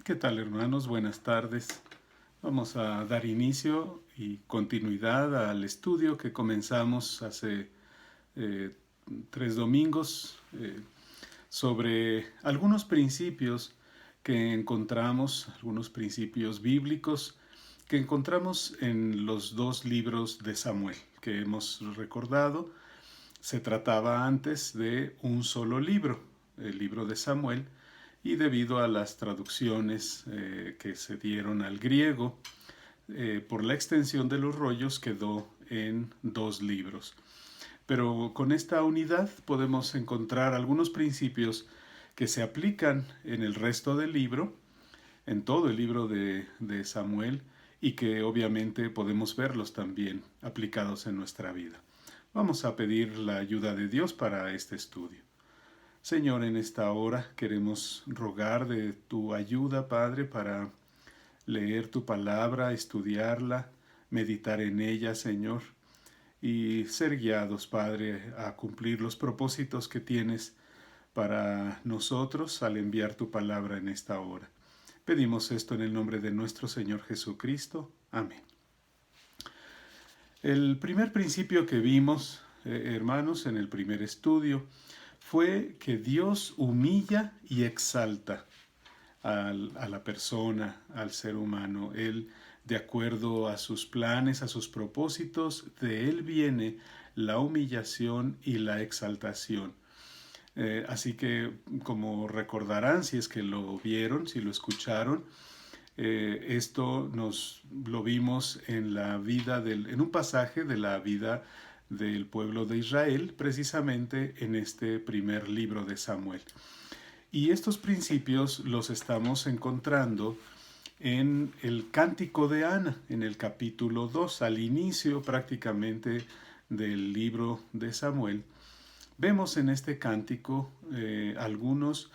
¿Qué tal, hermanos? Buenas tardes. Vamos a dar inicio y continuidad al estudio que comenzamos hace eh, 3 domingos sobre algunos principios que encontramos, algunos principios bíblicos que encontramos en los dos libros de Samuel que hemos recordado. Se trataba antes de un solo libro, el libro de Samuel, y debido a las traducciones que se dieron al griego, por la extensión de los rollos quedó en dos libros. Pero con esta unidad podemos encontrar algunos principios que se aplican en el resto del libro, en todo el libro de Samuel, y que obviamente podemos verlos también aplicados en nuestra vida. Vamos a pedir la ayuda de Dios para este estudio. Señor, en esta hora queremos rogar de tu ayuda, Padre, para leer tu palabra, estudiarla, meditar en ella, Señor, y ser guiados, Padre, a cumplir los propósitos que tienes para nosotros al enviar tu palabra en esta hora. Pedimos esto en el nombre de nuestro Señor Jesucristo. Amén. El primer principio que vimos, hermanos, en el primer estudio, fue que Dios humilla y exalta a la persona, al ser humano. Él, de acuerdo a sus planes, a sus propósitos, de Él viene la humillación y la exaltación. Así que, como recordarán, si es que lo vieron, si lo escucharon, esto lo vimos en la vida en un pasaje de la vida del pueblo de Israel, precisamente en este primer libro de Samuel. Y estos principios los estamos encontrando en el Cántico de Ana, en el capítulo 2, al inicio prácticamente del libro de Samuel. Vemos en este cántico los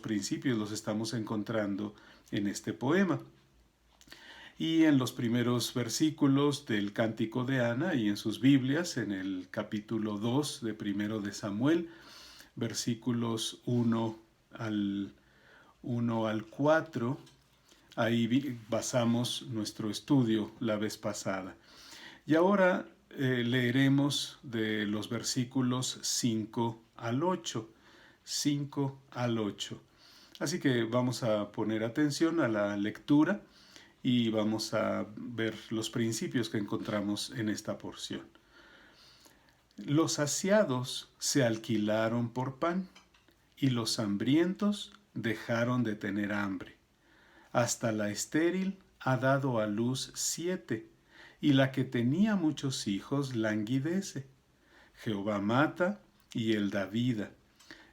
principios los estamos encontrando en este poema. Y en los primeros versículos del Cántico de Ana y en sus Biblias, en el capítulo 2 de primero de Samuel, versículos 1 al 4, ahí basamos nuestro estudio la vez pasada. Y ahora leeremos de los versículos 5 al 8. 5 al 8. Así que vamos a poner atención a la lectura y vamos a ver los principios que encontramos en esta porción. Los saciados se alquilaron por pan y los hambrientos dejaron de tener hambre. Hasta la estéril ha dado a luz 7, y la que tenía muchos hijos languidece. Jehová mata y él da vida.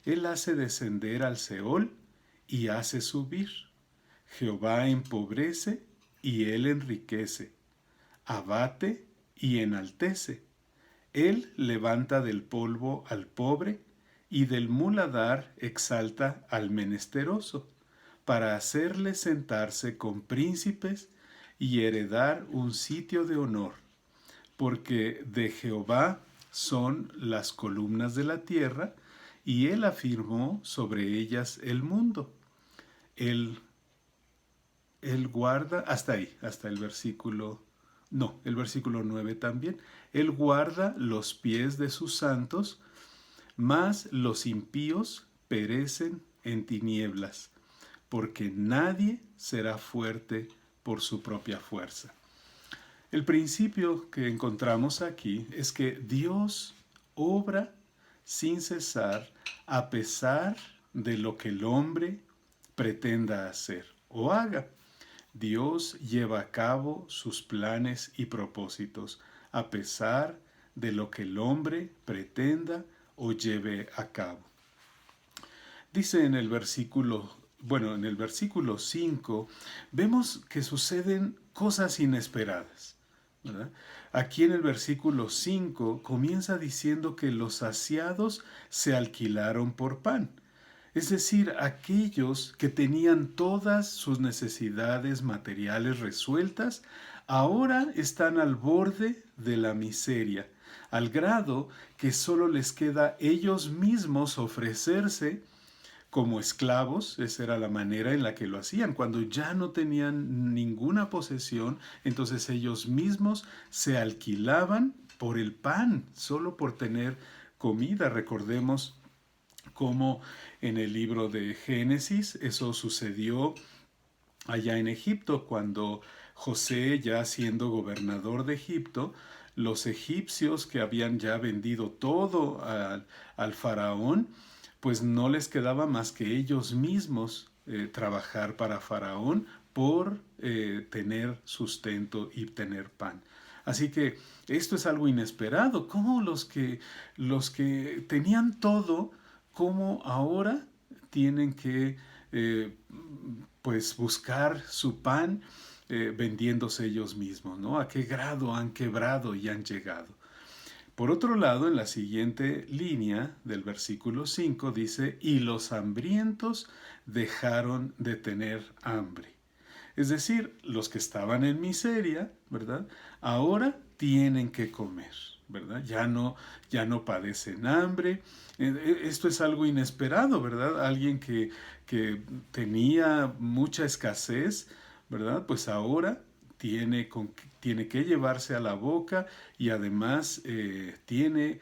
Él hace descender al Seol y hace subir. Jehová empobrece y él enriquece. Abate y enaltece. Él levanta del polvo al pobre y del muladar exalta al menesteroso, para hacerle sentarse con príncipes y heredar un sitio de honor. Porque de Jehová son las columnas de la tierra, y él afirmó sobre ellas el mundo. Él guarda, hasta ahí, hasta el versículo 9 también. Él guarda los pies de sus santos, mas los impíos perecen en tinieblas, porque nadie será fuerte por su propia fuerza. El principio que encontramos aquí es que Dios obra sin cesar a pesar de lo que el hombre pretenda hacer o haga. Dios lleva a cabo sus planes y propósitos a pesar de lo que el hombre pretenda o lleve a cabo. Dice en el versículo 5, vemos que suceden cosas inesperadas, ¿verdad? Aquí en el versículo 5 comienza diciendo que los saciados se alquilaron por pan. Es decir, aquellos que tenían todas sus necesidades materiales resueltas, ahora están al borde de la miseria, al grado que solo les queda ellos mismos ofrecerse como esclavos. Esa era la manera en la que lo hacían. Cuando ya no tenían ninguna posesión, entonces ellos mismos se alquilaban por el pan, solo por tener comida. Recordemos cómo en el libro de Génesis eso sucedió allá en Egipto, cuando José, ya siendo gobernador de Egipto, los egipcios que habían ya vendido todo al faraón, pues no les quedaba más que ellos mismos trabajar para faraón por tener sustento y tener pan. Así que esto es algo inesperado. ¿Cómo los que tenían todo, cómo ahora tienen que eh, pues buscar su pan vendiéndose ellos mismos, ¿no? ¿A qué grado han quebrado y han llegado? Por otro lado, en la siguiente línea del versículo 5 dice, y los hambrientos dejaron de tener hambre. Es decir, los que estaban en miseria, ¿verdad? Ahora tienen que comer, ¿verdad? Ya no padecen hambre. Esto es algo inesperado, ¿verdad? Alguien que tenía mucha escasez, ¿verdad? Pues ahora tiene que llevarse a la boca y además tiene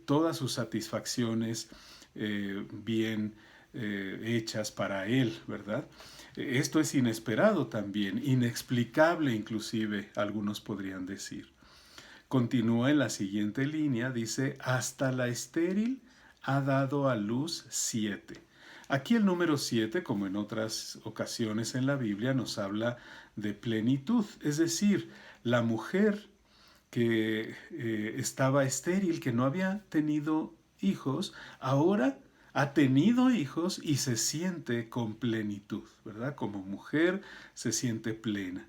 todas sus satisfacciones bien hechas para él, ¿verdad? Esto es inesperado también, inexplicable inclusive, algunos podrían decir. Continúa en la siguiente línea, dice, hasta la estéril ha dado a luz 7. Aquí el número 7, como en otras ocasiones en la Biblia, nos habla de plenitud, es decir, la mujer que estaba estéril, que no había tenido hijos, ahora ha tenido hijos y se siente con plenitud, ¿verdad? Como mujer se siente plena.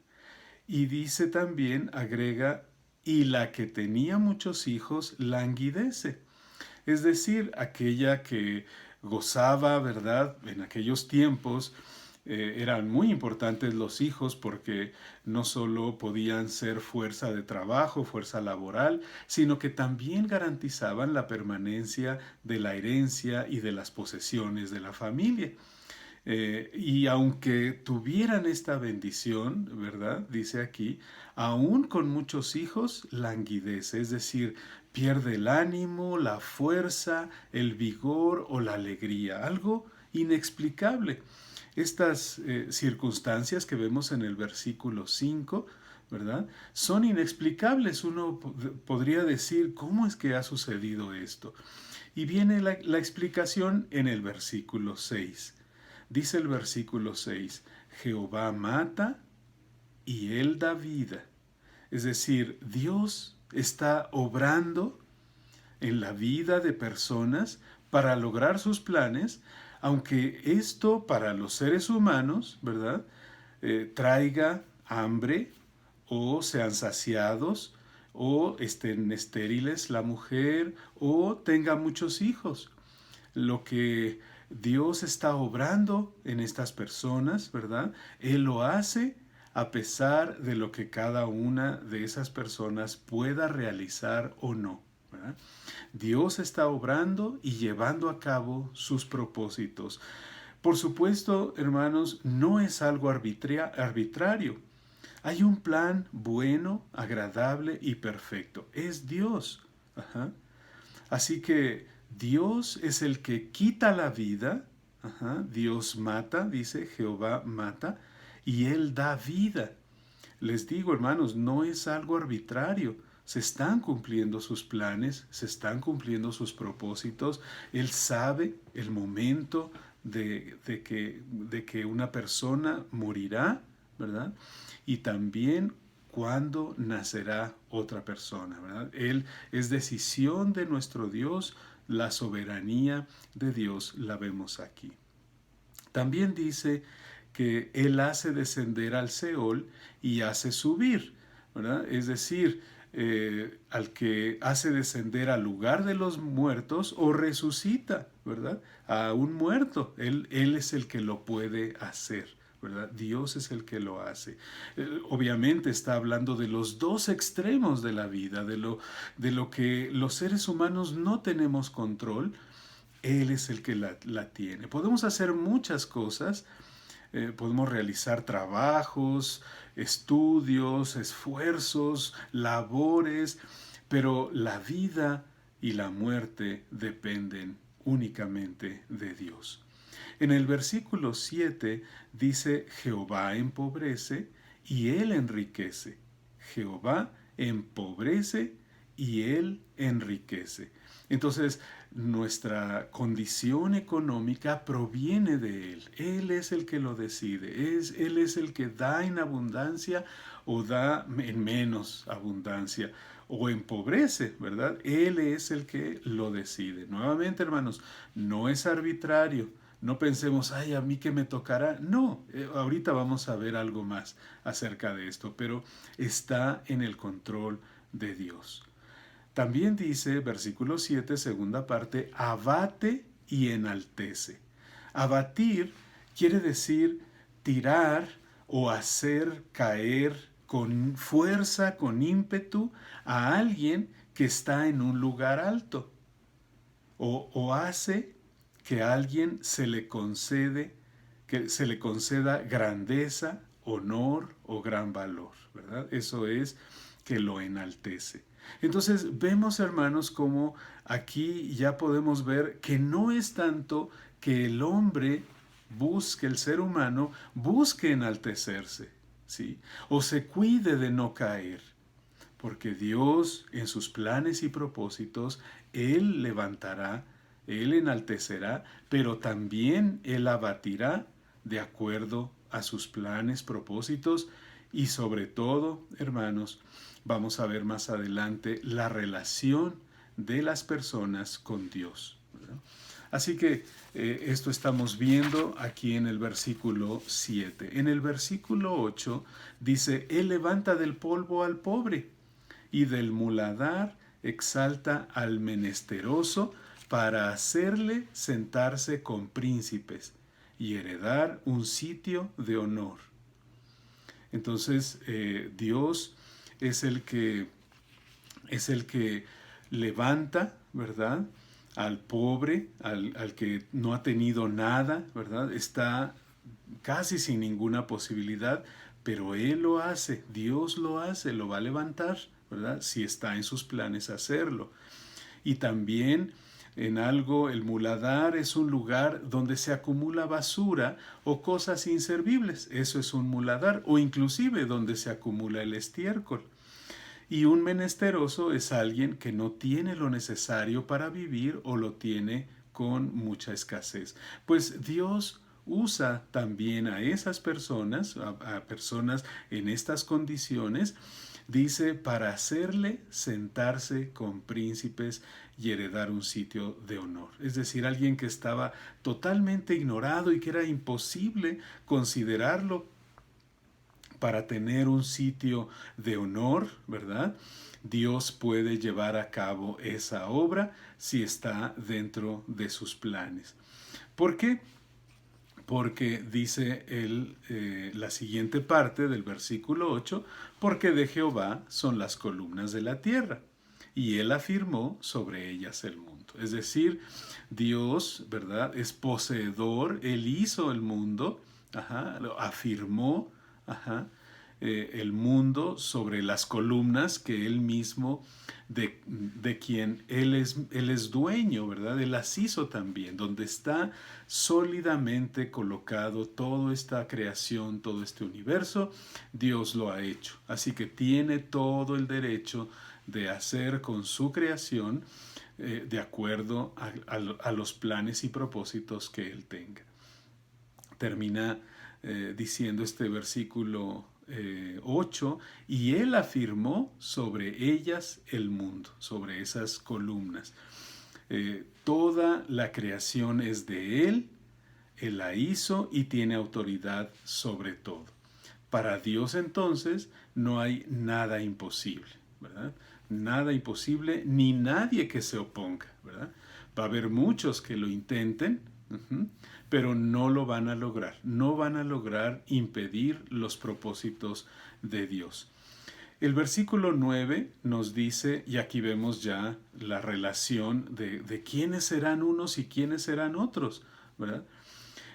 Y dice también, agrega, y la que tenía muchos hijos languidece. Es decir, aquella que gozaba, ¿verdad? En aquellos tiempos eran muy importantes los hijos porque no solo podían ser fuerza de trabajo, fuerza laboral, sino que también garantizaban la permanencia de la herencia y de las posesiones de la familia. Y aunque tuvieran esta bendición, ¿verdad? Dice aquí, aún con muchos hijos languidece, es decir, pierde el ánimo, la fuerza, el vigor o la alegría, algo inexplicable. Estas circunstancias que vemos en el versículo 5, ¿verdad? Son inexplicables. Uno podría decir, ¿cómo es que ha sucedido esto? Y viene la explicación en el versículo 6. Dice el versículo 6, Jehová mata y él da vida. Es decir, Dios está obrando en la vida de personas para lograr sus planes, aunque esto para los seres humanos, ¿verdad? Traiga hambre o sean saciados o estén estériles la mujer o tenga muchos hijos. Lo que Dios está obrando en estas personas, ¿verdad? Él lo hace a pesar de lo que cada una de esas personas pueda realizar o no, ¿verdad? Dios está obrando y llevando a cabo sus propósitos. Por supuesto, hermanos, no es algo arbitrario. Hay un plan bueno, agradable y perfecto. Es Dios. Ajá. Así que Dios es el que quita la vida. Ajá. Dios mata, dice Jehová mata, y Él da vida. Les digo, hermanos, no es algo arbitrario. Se están cumpliendo sus planes, se están cumpliendo sus propósitos. Él sabe el momento de que una persona morirá, ¿verdad? Y también cuándo nacerá otra persona, ¿verdad? Él es decisión de nuestro Dios, la soberanía de Dios la vemos aquí. También dice que Él hace descender al Seol y hace subir, ¿verdad? Es decir, al que hace descender al lugar de los muertos o resucita, ¿verdad? A un muerto. Él es el que lo puede hacer, ¿verdad? Dios es el que lo hace. Obviamente está hablando de los dos extremos de la vida, de lo que los seres humanos no tenemos control. Él es el que la tiene. Podemos hacer muchas cosas, podemos realizar trabajos, estudios, esfuerzos, labores, pero la vida y la muerte dependen únicamente de Dios. En el versículo 7 dice, Jehová empobrece y Él enriquece. Jehová empobrece y Él enriquece. Entonces, nuestra condición económica proviene de Él. Él es el que lo decide. Él es el que da en abundancia o da en menos abundancia o empobrece, ¿verdad? Él es el que lo decide. Nuevamente, hermanos, no es arbitrario. No pensemos, ay, a mí que me tocará. No, ahorita vamos a ver algo más acerca de esto, pero está en el control de Dios. También dice, versículo 7, segunda parte, abate y enaltece. Abatir quiere decir tirar o hacer caer con fuerza, con ímpetu, a alguien que está en un lugar alto. O hace que a alguien que se le conceda grandeza, honor o gran valor, ¿verdad? Eso es que lo enaltece. Entonces vemos, hermanos, como aquí ya podemos ver que no es tanto que el hombre busque, el ser humano busque enaltecerse, ¿sí? O se cuide de no caer, porque Dios en sus planes y propósitos, Él levantará, Él enaltecerá, pero también Él abatirá de acuerdo a sus planes, propósitos y sobre todo, hermanos, vamos a ver más adelante la relación de las personas con Dios, ¿verdad? Así que esto estamos viendo aquí en el versículo 7. En el versículo 8 dice, Él levanta del polvo al pobre y del muladar exalta al menesteroso para hacerle sentarse con príncipes y heredar un sitio de honor. Entonces Dios es el que levanta, ¿verdad?, al pobre, al que no ha tenido nada, ¿verdad? Está casi sin ninguna posibilidad, pero Él lo hace, Dios lo hace, lo va a levantar, ¿verdad? Si está en sus planes hacerlo. Y también en algo, el muladar es un lugar donde se acumula basura o cosas inservibles. Eso es un muladar, o inclusive donde se acumula el estiércol. Y un menesteroso es alguien que no tiene lo necesario para vivir o lo tiene con mucha escasez. Pues Dios usa también a esas personas, a personas en estas condiciones, dice, para hacerle sentarse con príncipes y heredar un sitio de honor. Es decir, alguien que estaba totalmente ignorado y que era imposible considerarlo para tener un sitio de honor, ¿verdad? Dios puede llevar a cabo esa obra si está dentro de sus planes. ¿Por qué? Porque dice la siguiente parte del versículo 8, porque de Jehová son las columnas de la tierra, y él afirmó sobre ellas el mundo. Es decir, Dios, ¿verdad?, es poseedor, él hizo el mundo, lo afirmó, el mundo sobre las columnas que él mismo, de quien él es dueño, ¿verdad? Él las hizo también, donde está sólidamente colocado toda esta creación, todo este universo, Dios lo ha hecho. Así que tiene todo el derecho de hacer con su creación de acuerdo a los planes y propósitos que él tenga. Termina diciendo este versículo 8, y él afirmó sobre ellas el mundo, sobre esas columnas. Toda la creación es de él la hizo y tiene autoridad sobre todo. Para Dios entonces no hay nada imposible, ¿verdad? Nada imposible ni nadie que se oponga, ¿verdad? Va a haber muchos que lo intenten, pero no lo van a lograr, no van a lograr impedir los propósitos de Dios. El versículo 9 nos dice, y aquí vemos ya la relación de quiénes serán unos y quiénes serán otros, ¿verdad?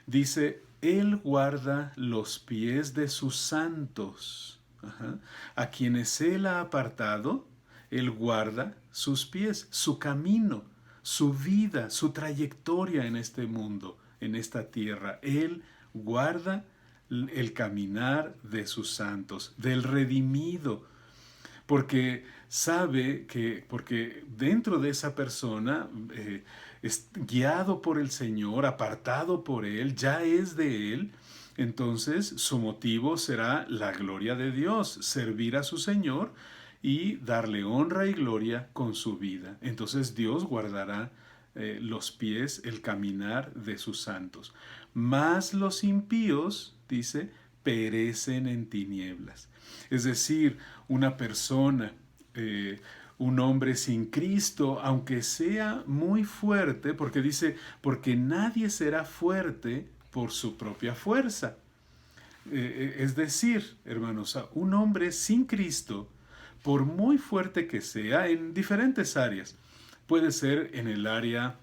Dice, Él guarda los pies de sus santos. Ajá. A quienes Él ha apartado, Él guarda sus pies, su camino, su vida, su trayectoria en este mundo, en esta tierra. Él guarda el caminar de sus santos, del redimido, porque sabe que, porque dentro de esa persona es guiado por el Señor, apartado por Él, ya es de Él, entonces su motivo será la gloria de Dios, servir a su Señor y darle honra y gloria con su vida. Entonces Dios guardará los pies, el caminar de sus santos. Mas los impíos, dice, perecen en tinieblas. Es decir, una persona, un hombre sin Cristo, aunque sea muy fuerte, porque dice, porque nadie será fuerte por su propia fuerza. Es decir, hermanos, un hombre sin Cristo, por muy fuerte que sea, en diferentes áreas, puede ser en el área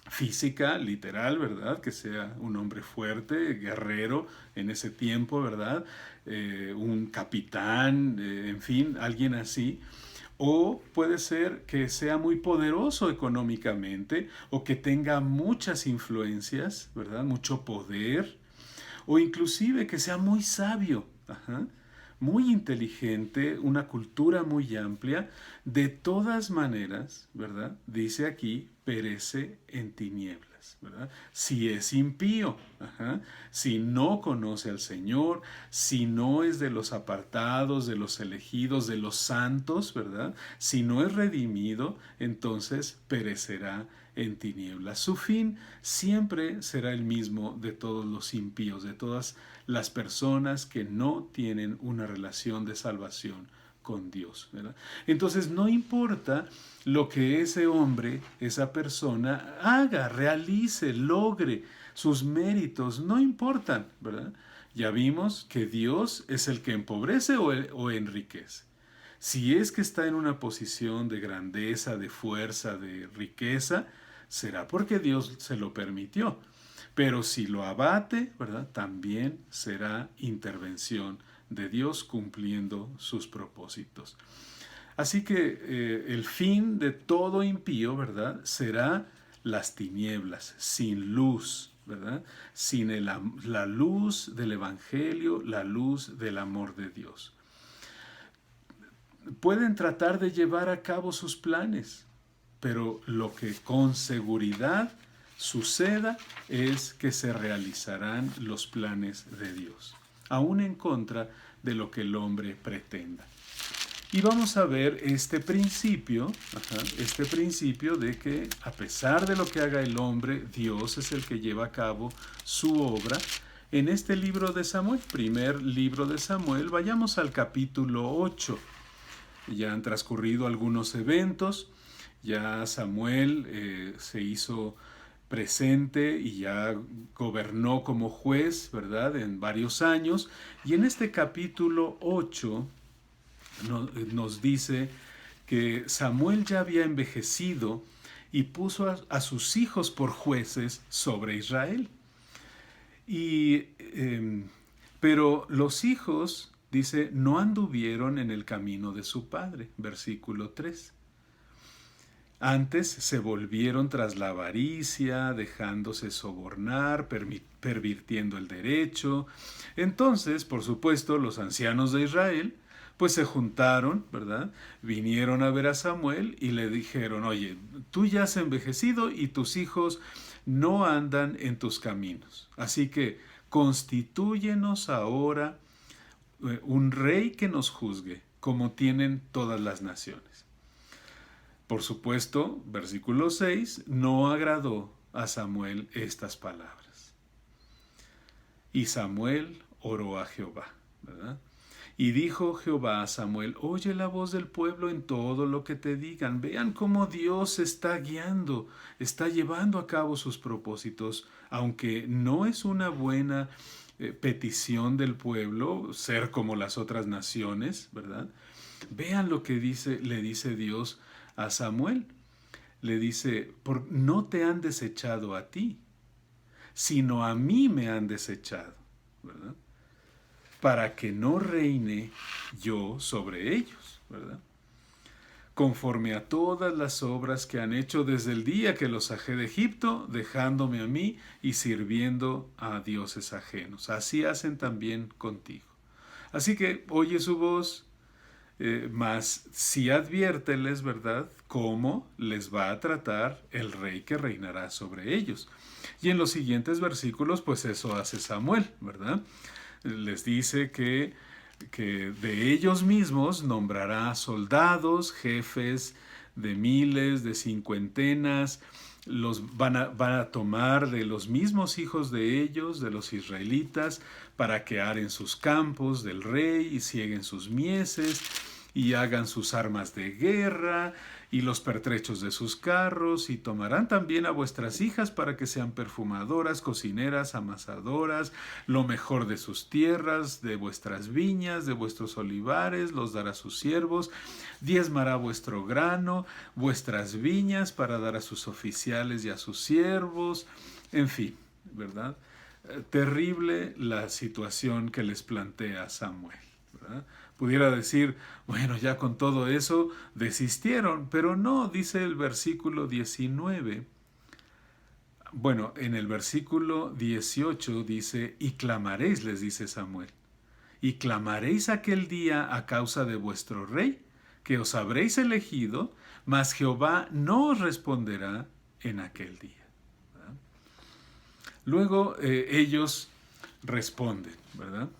física, literal, ¿verdad? Que sea un hombre fuerte, guerrero en ese tiempo, ¿verdad? Un capitán, en fin, alguien así. O puede ser que sea muy poderoso económicamente o que tenga muchas influencias, ¿verdad? Mucho poder. O inclusive que sea muy sabio, ajá, muy inteligente, una cultura muy amplia. De todas maneras, ¿verdad? Dice aquí, perece en tinieblas, ¿verdad? Si es impío, ajá, si no conoce al Señor, si no es de los apartados, de los elegidos, de los santos, ¿verdad? Si no es redimido, entonces perecerá en tinieblas. Su fin siempre será el mismo de todos los impíos, de todas las personas que no tienen una relación de salvación con Dios, ¿verdad? Entonces no importa lo que ese hombre, esa persona haga, realice, logre, sus méritos no importan, ¿verdad? Ya vimos que Dios es el que empobrece o enriquece. Si es que está en una posición de grandeza, de fuerza, de riqueza, será porque Dios se lo permitió. Pero si lo abate, ¿verdad? También será intervención de Dios cumpliendo sus propósitos. Así que el fin de todo impío, ¿verdad? Será las tinieblas, sin luz, ¿verdad? Sin la luz del Evangelio, la luz del amor de Dios. Pueden tratar de llevar a cabo sus planes, pero lo que con seguridad suceda es que se realizarán los planes de Dios, aún en contra de lo que el hombre pretenda. Y vamos a ver este principio de que a pesar de lo que haga el hombre, Dios es el que lleva a cabo su obra. En este libro de Samuel, primer libro de Samuel, vayamos al capítulo 8. Ya han transcurrido algunos eventos, ya Samuel se hizo presente y ya gobernó como juez, ¿verdad? En varios años. Y en este capítulo 8 nos dice que Samuel ya había envejecido y puso a sus hijos por jueces sobre Israel. Pero los hijos, dice, no anduvieron en el camino de su padre, versículo 3. Antes se volvieron tras la avaricia, dejándose sobornar, pervirtiendo el derecho. Entonces, por supuesto, los ancianos de Israel, pues se juntaron, ¿verdad? Vinieron a ver a Samuel y le dijeron, oye, tú ya has envejecido y tus hijos no andan en tus caminos. Así que constitúyenos ahora un rey que nos juzgue, como tienen todas las naciones. Por supuesto, versículo 6, no agradó a Samuel estas palabras. Y Samuel oró a Jehová, ¿verdad? Y dijo Jehová a Samuel, oye la voz del pueblo en todo lo que te digan. Vean cómo Dios está guiando, está llevando a cabo sus propósitos, aunque no es una buena petición del pueblo ser como las otras naciones, ¿verdad? Vean lo que le dice Dios a Samuel. Le dice, no te han desechado a ti, sino a mí me han desechado, ¿verdad? Para que no reine yo sobre ellos, ¿verdad? Conforme a todas las obras que han hecho desde el día que los saqué de Egipto, dejándome a mí y sirviendo a dioses ajenos. Así hacen también contigo. Así que oye su voz, mas sí adviérteles, ¿verdad?, cómo les va a tratar el rey que reinará sobre ellos. Y en los siguientes versículos, pues eso hace Samuel, ¿verdad? Les dice que de ellos mismos nombrará soldados, jefes de miles, de cincuentenas, van a tomar de los mismos hijos de ellos, de los israelitas, para que aren sus campos del rey y cieguen sus mieses y hagan sus armas de guerra y los pertrechos de sus carros, y tomarán también a vuestras hijas para que sean perfumadoras, cocineras, amasadoras, lo mejor de sus tierras, de vuestras viñas, de vuestros olivares, los dará a sus siervos, diezmará vuestro grano, vuestras viñas para dar a sus oficiales y a sus siervos, en fin, ¿verdad? Terrible la situación que les plantea Samuel, ¿verdad? Pudiera decir, bueno, ya con todo eso desistieron, pero no, dice el versículo 19. Bueno, en el versículo 18 dice, y clamaréis, les dice Samuel, y clamaréis aquel día a causa de vuestro rey, que os habréis elegido, mas Jehová no os responderá en aquel día. ¿Verdad? Luego ellos responden, ¿verdad?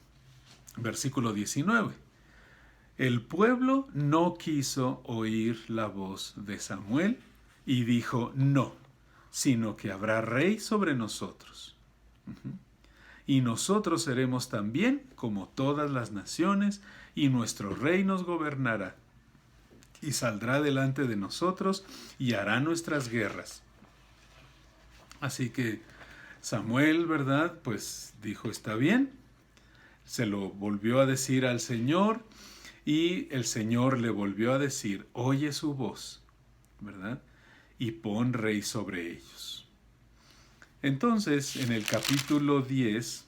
Versículo 19. El pueblo no quiso oír la voz de Samuel y dijo, no, sino que habrá rey sobre nosotros. Y nosotros seremos también como todas las naciones, y nuestro rey nos gobernará. Y saldrá delante de nosotros y hará nuestras guerras. Así que Samuel, ¿verdad? Pues dijo, está bien. Se lo volvió a decir al Señor. Y el Señor le volvió a decir, oye su voz, ¿verdad? Y pon rey sobre ellos. Entonces, en el capítulo 10,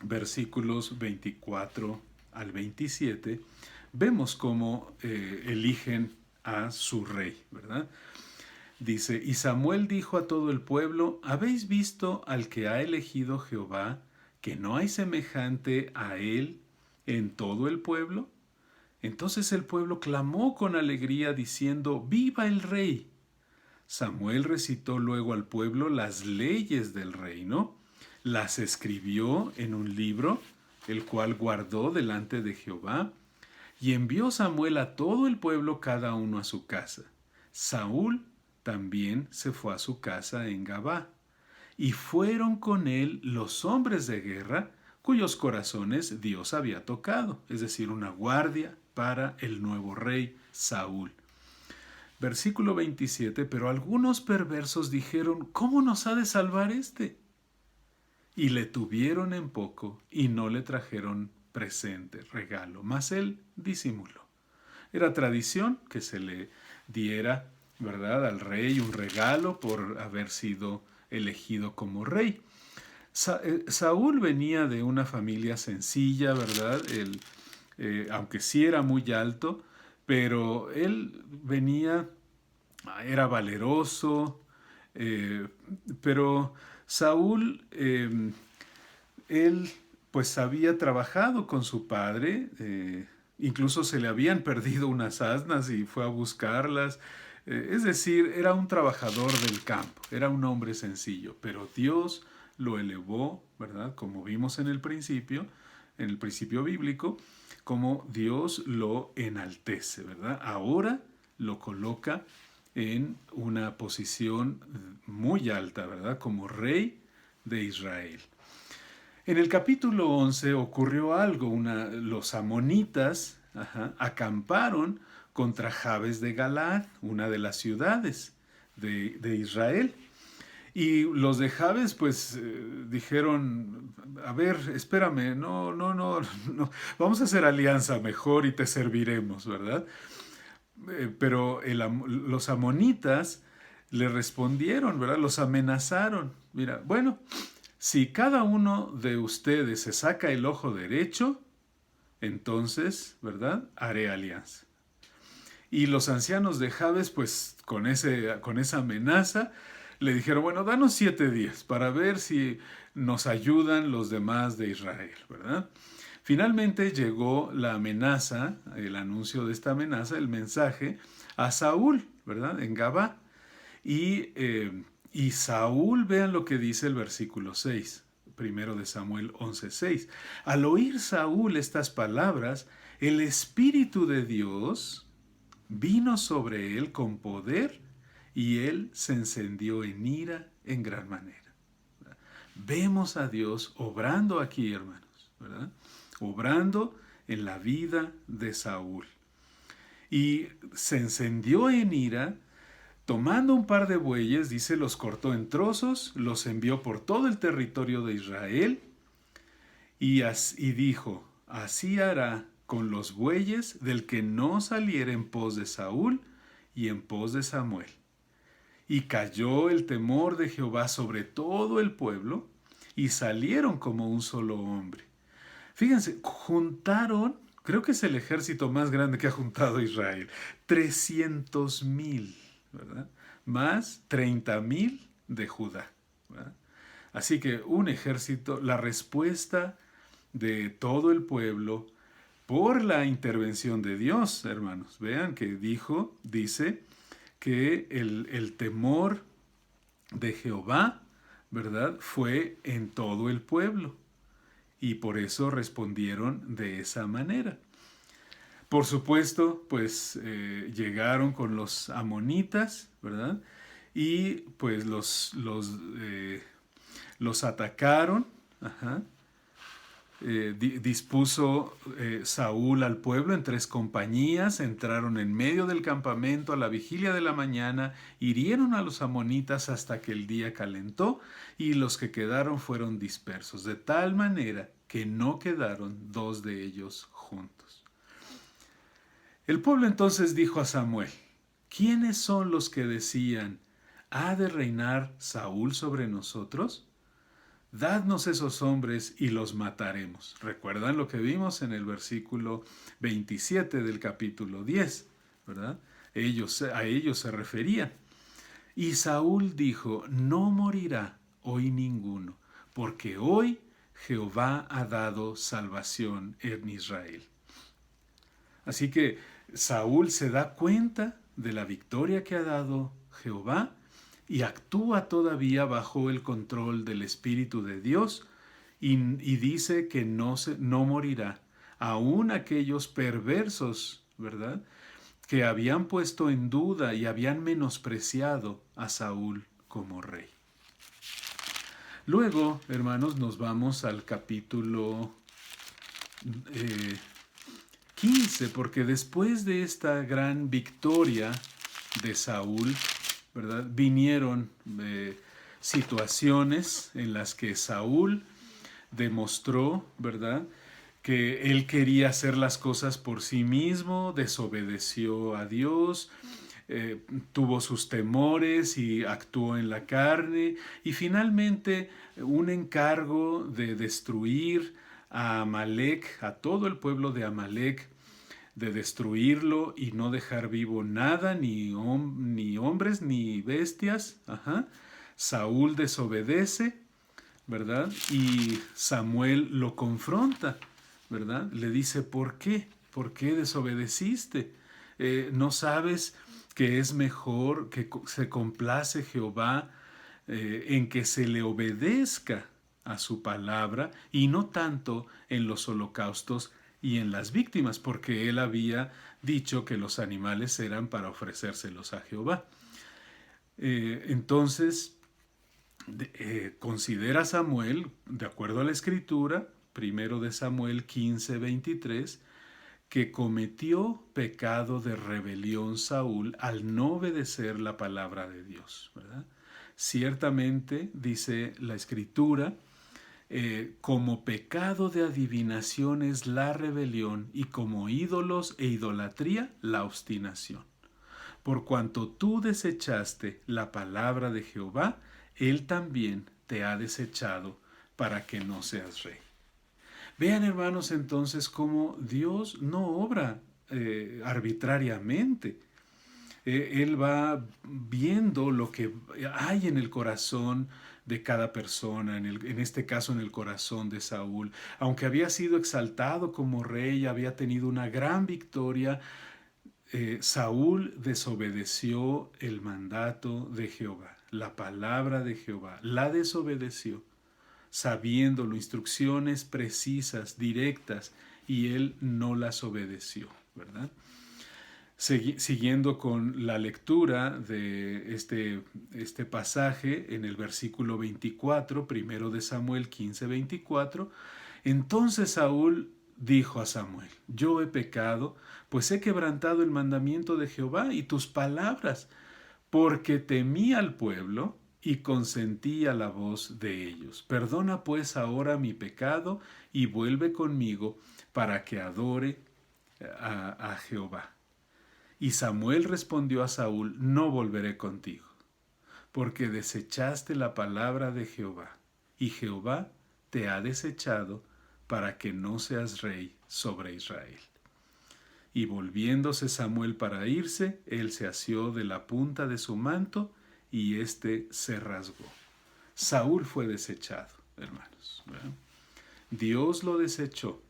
versículos 24 al 27, vemos cómo eligen a su rey, ¿verdad? Dice, y Samuel dijo a todo el pueblo, ¿habéis visto al que ha elegido Jehová, que no hay semejante a él en todo el pueblo? Entonces el pueblo clamó con alegría diciendo, ¡viva el rey! Samuel recitó luego al pueblo las leyes del reino, las escribió en un libro, el cual guardó delante de Jehová, y envió Samuel a todo el pueblo cada uno a su casa. Saúl también se fue a su casa en Gabá, y fueron con él los hombres de guerra, cuyos corazones Dios había tocado, es decir, una guardia para el nuevo rey Saúl. Versículo 27, pero algunos perversos dijeron, ¿cómo nos ha de salvar este? Y le tuvieron en poco y no le trajeron presente, regalo, mas él disimuló. Era tradición que se le diera, ¿verdad?, al rey un regalo por haber sido elegido como rey. Saúl venía de una familia sencilla, ¿verdad? Aunque sí era muy alto, pero él venía, era valeroso, pero Saúl, él pues había trabajado con su padre, incluso se le habían perdido unas asnas y fue a buscarlas, es decir, era un trabajador del campo, era un hombre sencillo, pero Dios lo elevó, ¿verdad? Como vimos en el principio bíblico, como Dios lo enaltece, ¿verdad? Ahora lo coloca en una posición muy alta, ¿verdad? Como rey de Israel. En el capítulo 11 ocurrió algo, los amonitas acamparon contra Jabes de Galaad, una de las ciudades de Israel. Y los de Jabes, pues, dijeron, a ver, espérame, no, no, no, no, vamos a hacer alianza mejor y te serviremos, ¿verdad? Pero los amonitas le respondieron, ¿verdad? Los amenazaron. Mira, bueno, si cada uno de ustedes se saca el ojo derecho, entonces, ¿verdad? Haré alianza. Y los ancianos de Jabes, pues con esa amenaza, le dijeron, bueno, danos 7 días para ver si nos ayudan los demás de Israel, ¿verdad? Finalmente llegó la amenaza, el anuncio de esta amenaza, el mensaje a Saúl, ¿verdad? En Gabá. Y Saúl, vean lo que dice el versículo 6, primero de Samuel 11:6. Al oír Saúl estas palabras, el Espíritu de Dios vino sobre él con poder y él se encendió en ira en gran manera. Vemos a Dios obrando aquí, hermanos, ¿verdad? Obrando en la vida de Saúl. Y se encendió en ira, tomando un par de bueyes, dice, los cortó en trozos, los envió por todo el territorio de Israel y dijo, así hará con los bueyes del que no saliera en pos de Saúl y en pos de Samuel. Y cayó el temor de Jehová sobre todo el pueblo, y salieron como un solo hombre. Fíjense, juntaron, creo que es el ejército más grande que ha juntado Israel, 300,000, ¿verdad? Más 30,000 de Judá, ¿verdad? Así que un ejército, la respuesta de todo el pueblo por la intervención de Dios, hermanos. Vean que dice que el temor de Jehová, ¿verdad? Fue en todo el pueblo. Y por eso respondieron de esa manera. Por supuesto, pues llegaron con los amonitas, ¿verdad? Y pues los atacaron. Ajá. Dispuso Saúl al pueblo en 3 compañías, entraron en medio del campamento a la vigilia de la mañana, hirieron a los amonitas hasta que el día calentó y los que quedaron fueron dispersos, de tal manera que no quedaron 2 de ellos juntos. El pueblo entonces dijo a Samuel, ¿quiénes son los que decían, ¿ha de reinar Saúl sobre nosotros? Dadnos esos hombres y los mataremos. ¿Recuerdan lo que vimos en el versículo 27 del capítulo 10? ¿Verdad? A ellos se refería. Y Saúl dijo, no morirá hoy ninguno, porque hoy Jehová ha dado salvación en Israel. Así que Saúl se da cuenta de la victoria que ha dado Jehová y actúa todavía bajo el control del Espíritu de Dios y dice que no morirá. Aún aquellos perversos, ¿verdad?, que habían puesto en duda y habían menospreciado a Saúl como rey. Luego, hermanos, nos vamos al capítulo 15, porque después de esta gran victoria de Saúl, ¿verdad?, vinieron situaciones en las que Saúl demostró, ¿verdad?, que él quería hacer las cosas por sí mismo, desobedeció a Dios, tuvo sus temores y actuó en la carne, y finalmente un encargo de destruir a Amalec, a todo el pueblo de Amalec, de destruirlo y no dejar vivo nada, ni hombres, ni bestias. Ajá. Saúl desobedece, ¿verdad? Y Samuel lo confronta, ¿verdad? Le dice, ¿por qué? ¿Por qué desobedeciste? ¿No sabes que es mejor que se complace Jehová en que se le obedezca a su palabra y no tanto en los holocaustos y en las víctimas, porque él había dicho que los animales eran para ofrecérselos a Jehová? Entonces, considera Samuel, de acuerdo a la escritura, primero de Samuel 15:23, que cometió pecado de rebelión Saúl al no obedecer la palabra de Dios, ¿verdad? Ciertamente, dice la Escritura, como pecado de adivinación es la rebelión, y como ídolos e idolatría la obstinación. Por cuanto tú desechaste la palabra de Jehová, Él también te ha desechado para que no seas rey. Vean, hermanos, entonces cómo Dios no obra arbitrariamente. Él va viendo lo que hay en el corazón de cada persona, en este caso en el corazón de Saúl. Aunque había sido exaltado como rey, había tenido una gran victoria, Saúl desobedeció el mandato de Jehová, la palabra de Jehová, la desobedeció, sabiéndolo, instrucciones precisas, directas, y él no las obedeció, ¿verdad? Siguiendo con la lectura de este pasaje en el versículo 24, primero de Samuel 15:24, entonces Saúl dijo a Samuel: yo he pecado, pues he quebrantado el mandamiento de Jehová y tus palabras, porque temí al pueblo y consentí a la voz de ellos. Perdona pues ahora mi pecado y vuelve conmigo para que adore a Jehová. Y Samuel respondió a Saúl: no volveré contigo, porque desechaste la palabra de Jehová, y Jehová te ha desechado para que no seas rey sobre Israel. Y volviéndose Samuel para irse, él se asió de la punta de su manto, y éste se rasgó. Saúl fue desechado, hermanos, ¿verdad? Dios lo desechó,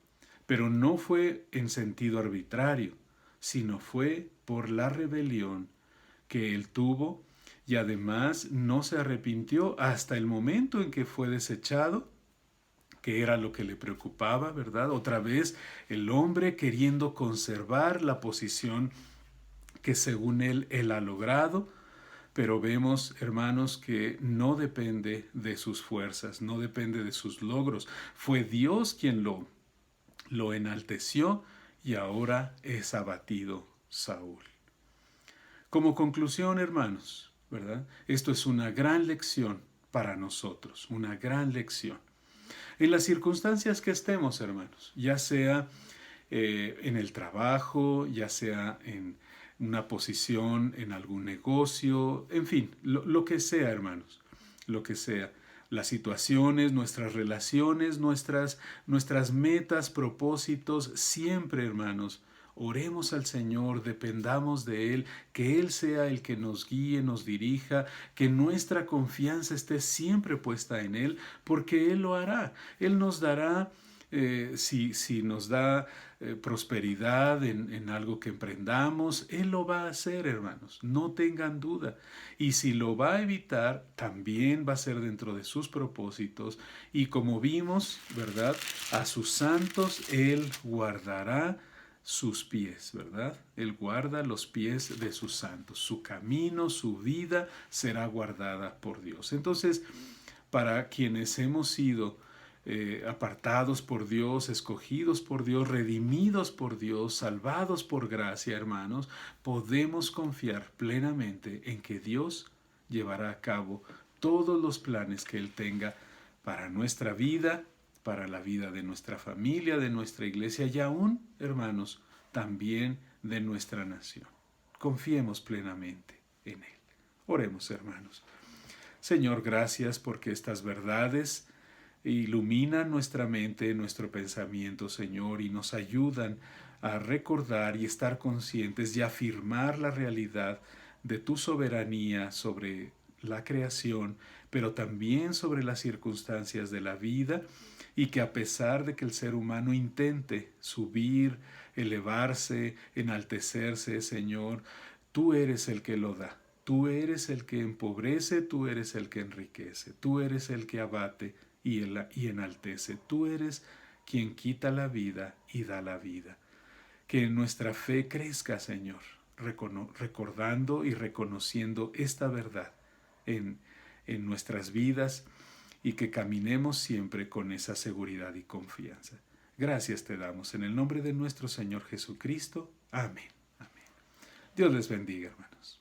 pero no fue en sentido arbitrario, sino fue por la rebelión que él tuvo, y además no se arrepintió hasta el momento en que fue desechado, que era lo que le preocupaba, ¿verdad? Otra vez el hombre queriendo conservar la posición que según él ha logrado, pero vemos, hermanos, que no depende de sus fuerzas, no depende de sus logros. Fue Dios quien lo enalteció, y ahora es abatido Saúl. Como conclusión, hermanos, ¿verdad? Esto es una gran lección para nosotros, una gran lección. En las circunstancias que estemos, hermanos, ya sea en el trabajo, ya sea en una posición, en algún negocio, en fin, lo que sea, hermanos, lo que sea. Las situaciones, nuestras relaciones, nuestras metas, propósitos, siempre, hermanos, oremos al Señor, dependamos de Él, que Él sea el que nos guíe, nos dirija, que nuestra confianza esté siempre puesta en Él, porque Él lo hará. Él nos dará, si nos da prosperidad en algo que emprendamos, Él lo va a hacer, hermanos, no tengan duda. Y si lo va a evitar, también va a ser dentro de sus propósitos. Y como vimos, ¿verdad? A sus santos Él guardará sus pies, ¿verdad? Él guarda los pies de sus santos. Su camino, su vida será guardada por Dios. Entonces, para quienes hemos sido apartados por Dios, escogidos por Dios, redimidos por Dios, salvados por gracia, hermanos, podemos confiar plenamente en que Dios llevará a cabo todos los planes que Él tenga para nuestra vida, para la vida de nuestra familia, de nuestra iglesia y aún, hermanos, también de nuestra nación. Confiemos plenamente en Él. Oremos, hermanos. Señor, gracias porque estas verdades iluminan nuestra mente, nuestro pensamiento, Señor, y nos ayudan a recordar y estar conscientes y afirmar la realidad de tu soberanía sobre la creación, pero también sobre las circunstancias de la vida, y que a pesar de que el ser humano intente subir, elevarse, enaltecerse, Señor, tú eres el que lo da. Tú eres el que empobrece, tú eres el que enriquece, tú eres el que abate y enaltece. Tú eres quien quita la vida y da la vida. Que nuestra fe crezca, Señor, recordando y reconociendo esta verdad en nuestras vidas, y que caminemos siempre con esa seguridad y confianza. Gracias te damos en el nombre de nuestro Señor Jesucristo. Amén. Amén. Dios les bendiga, hermanos.